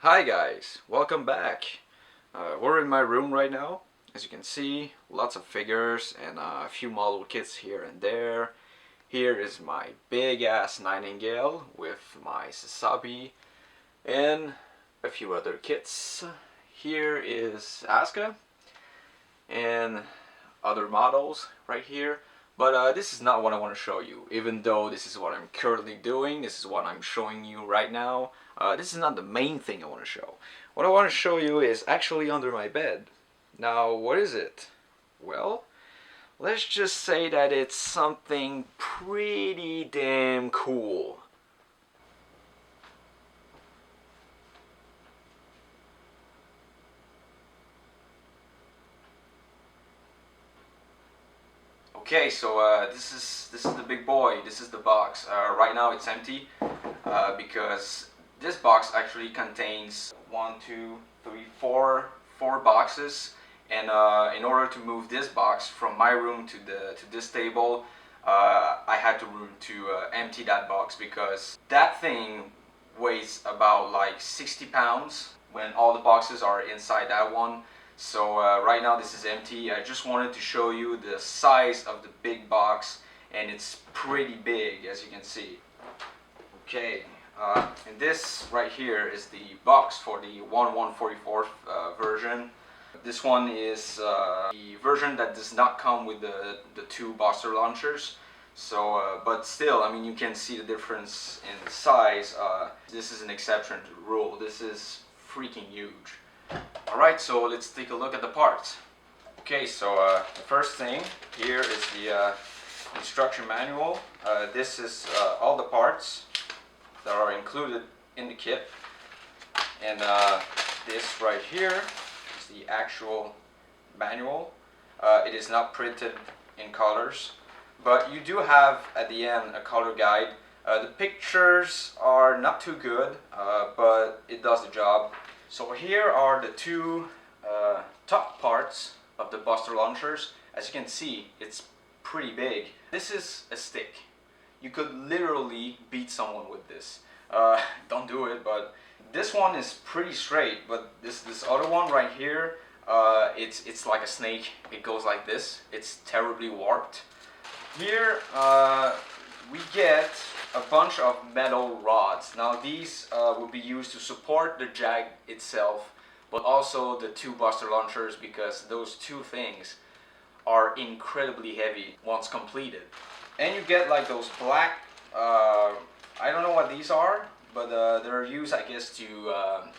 Hi guys, welcome back. We're in my room right now. As you can see, lots of figures and a few model kits here and there. Here is my big ass Nightingale with my Sasabi and a few other kits. Here is Asuka and other models right here. But this is not what I want to show you, even though this is what I'm currently doing. This is what I'm showing you right now. This is not the main thing I want to show. What I want to show you is actually under my bed. Now, what is it? Well, let's just say that it's something pretty damn cool. Okay, so this is the big boy. This is the box. Right now it's empty because this box actually contains four boxes, and in order to move this box from my room to this table, I had to empty that box because that thing weighs about like 60 pounds when all the boxes are inside that one. So right now this is empty. I just wanted to show you the size of the big box, and it's pretty big, as you can see. Okay, and this right here is the box for the 1/144th version. This one is the version that does not come with the two Buster launchers. So, but still, I mean, you can see the difference in size. This is an exception to the rule. This is freaking huge. Alright, so let's take a look at the parts. Okay, so the first thing here is the instruction manual. This is all the parts that are included in the kit. And this right here is the actual manual. It is not printed in colors, but you do have at the end a color guide. The pictures are not too good, but it does the job. So here are the two top parts of the Buster launchers. As you can see, it's pretty big. This is a stick. You could literally beat someone with this. Don't do it, but this one is pretty straight. But this other one right here, it's like a snake. It goes like this. It's terribly warped. Here we get a bunch of metal rods. Now these will be used to support the jag itself, but also the two Buster launchers, because those two things are incredibly heavy once completed. And you get like those black, I don't know what these are, but they're used, I guess, to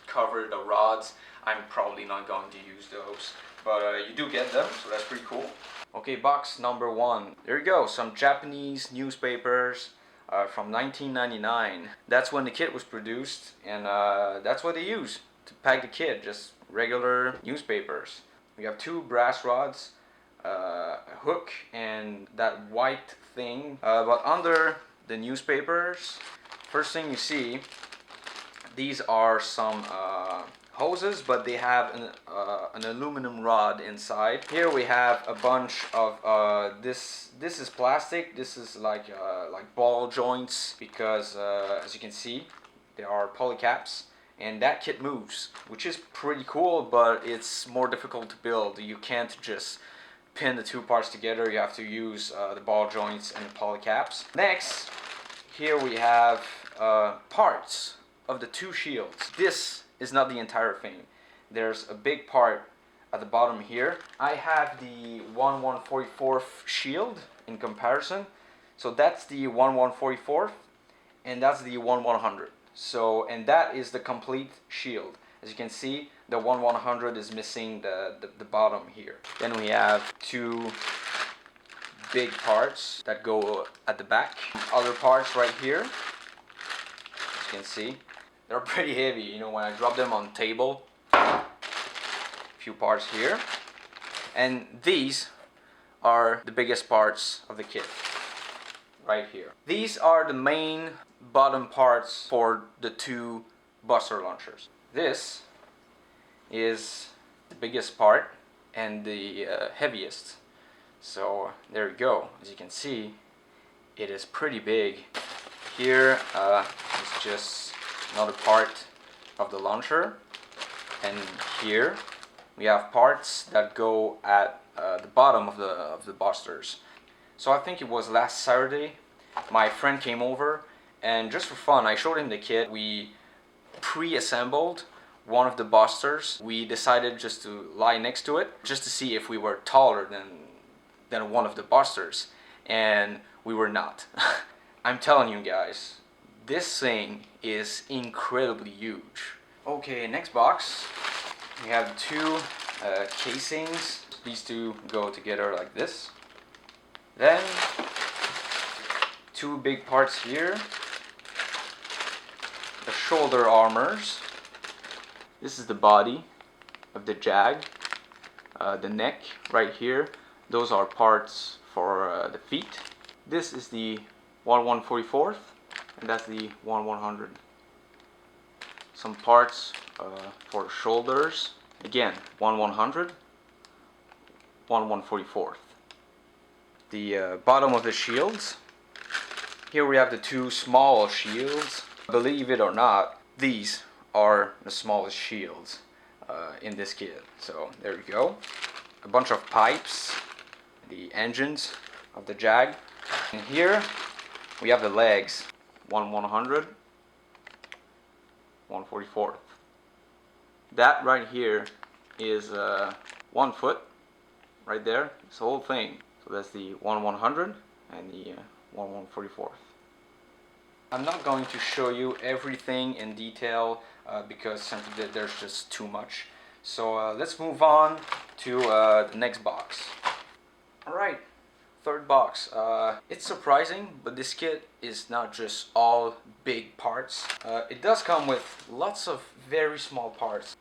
cover the rods. I'm probably not going to use those, but you do get them, so that's pretty cool. Okay, box number one. There you go, some Japanese newspapers from 1999. That's when the kit was produced, and that's what they use to pack the kit, just regular newspapers. We have two brass rods, a hook, and that white thing. But under the newspapers, first thing you see, these are some hoses, but they have an aluminum rod inside. Here we have a bunch of this is plastic. This is like ball joints, because as you can see, there are polycaps, and that kit moves, which is pretty cool, but it's more difficult to build. You can't just pin the two parts together. You have to use the ball joints and the polycaps. Next, here we have parts of the two shields. This is not the entire thing. There's a big part at the bottom here. I have the 1/144th shield in comparison. So that's the 1/144th, and that's the 1/100. So, and that is the complete shield. As you can see, the 1/100 is missing the bottom here. Then we have two big parts that go at the back. Other parts right here, as you can see, they're pretty heavy. You know, when I drop them on the table, a few parts here. And these are the biggest parts of the kit, right here. These are the main bottom parts for the two Buster launchers. This is the biggest part and the heaviest. So there you go. As you can see, it is pretty big. Here is just another part of the launcher, and here we have parts that go at the bottom of the boosters. So I think it was last Saturday, my friend came over, and just for fun I showed him the kit. We pre-assembled one of the boosters. We decided just to lie next to it just to see if we were taller than one of the boosters, and we were not. I'm telling you guys, this thing is incredibly huge. Okay, next box. We have two casings. These two go together like this. Then two big parts here. The shoulder armors. This is the body of the Jag. The neck right here. Those are parts for the feet. This is the 1/144th, and that's the 1/100. Some parts for the shoulders. Again, 1/100, 1/144th. The bottom of the shields. Here we have the two small shields. Believe it or not, these are the smallest shields in this kit. So there you go. A bunch of pipes, the engines of the Jag. And here we have the legs. 1/100, 1/44th. That right here is 1 foot right there. This whole thing. So that's the 1/100 and the 1/144th. I'm not going to show you everything in detail because simply there's just too much. So let's move on to the next box. Alright, third box. It's surprising, but this kit is not just all big parts. It does come with lots of very small parts.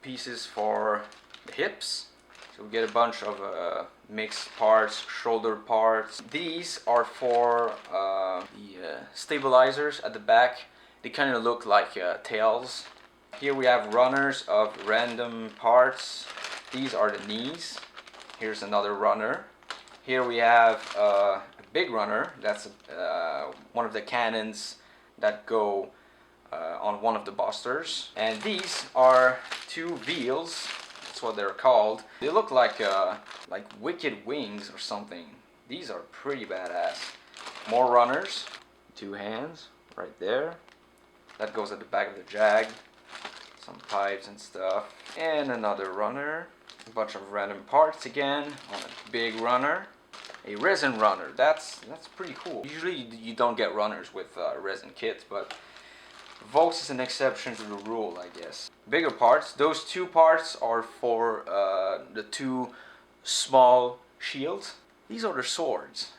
Pieces for the hips. So we get a bunch of mixed parts, shoulder parts. These are for the stabilizers at the back. They kind of look like tails. Here we have runners of random parts. These are the knees. Here's another runner. Here we have a big runner. That's one of the cannons that go on one of the boosters. And these are two wheels. That's what they're called. They look like wicked wings or something. These are pretty badass. More runners. Two hands right there. That goes at the back of the Jag. Some pipes and stuff. And another runner. A bunch of random parts again on a big runner. A resin runner. That's pretty cool. Usually you don't get runners with resin kits, but Volks is an exception to the rule, I guess. Bigger parts. Those two parts are for the two small shields. These are the swords.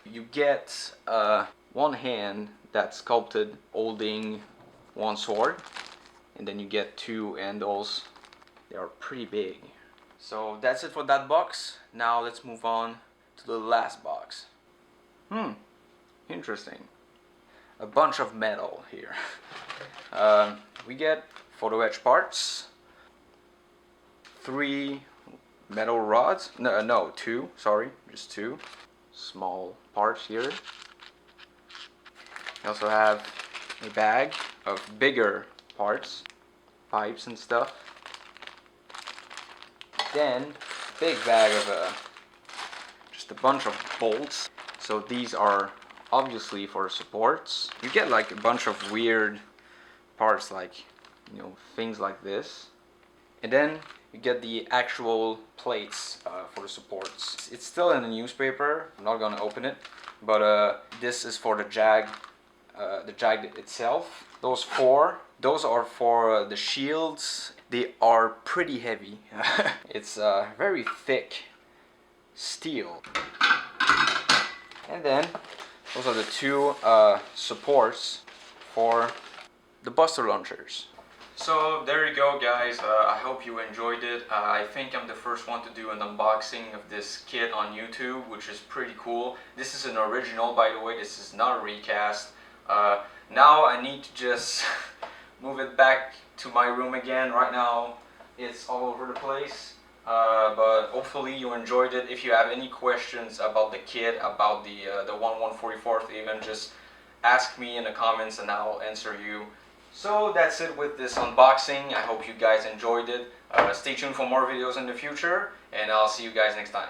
You get one hand that's sculpted holding one sword, and then you get two handles. They are pretty big. So that's it for that box. Now let's move on to the last box. Interesting. A bunch of metal here. We get photo etch parts, 3 metal rods, no, 2, sorry, just 2 small parts here. We also have a bag of bigger parts, pipes and stuff. Then big bag of just a bunch of bolts. So these are obviously for supports. You get like a bunch of weird parts, like, you know, things like this. And then you get the actual plates for the supports. It's still in the newspaper. I'm not gonna open it, but this is for the Jag itself. Those 4, those are for the shields. They are pretty heavy. It's very thick steel. And then those are the 2 supports for the buster launchers. So there you go, guys. I hope you enjoyed it. I think I'm the first one to do an unboxing of this kit on YouTube, which is pretty cool. This is an original, by the way. This is not a recast. Now I need to just move it back to my room again. Right now it's all over the place. But hopefully you enjoyed it. If you have any questions about the kit, about the 1/144th even, just ask me in the comments and I'll answer you. So that's it with this unboxing. I hope you guys enjoyed it. Stay tuned for more videos in the future, and I'll see you guys next time.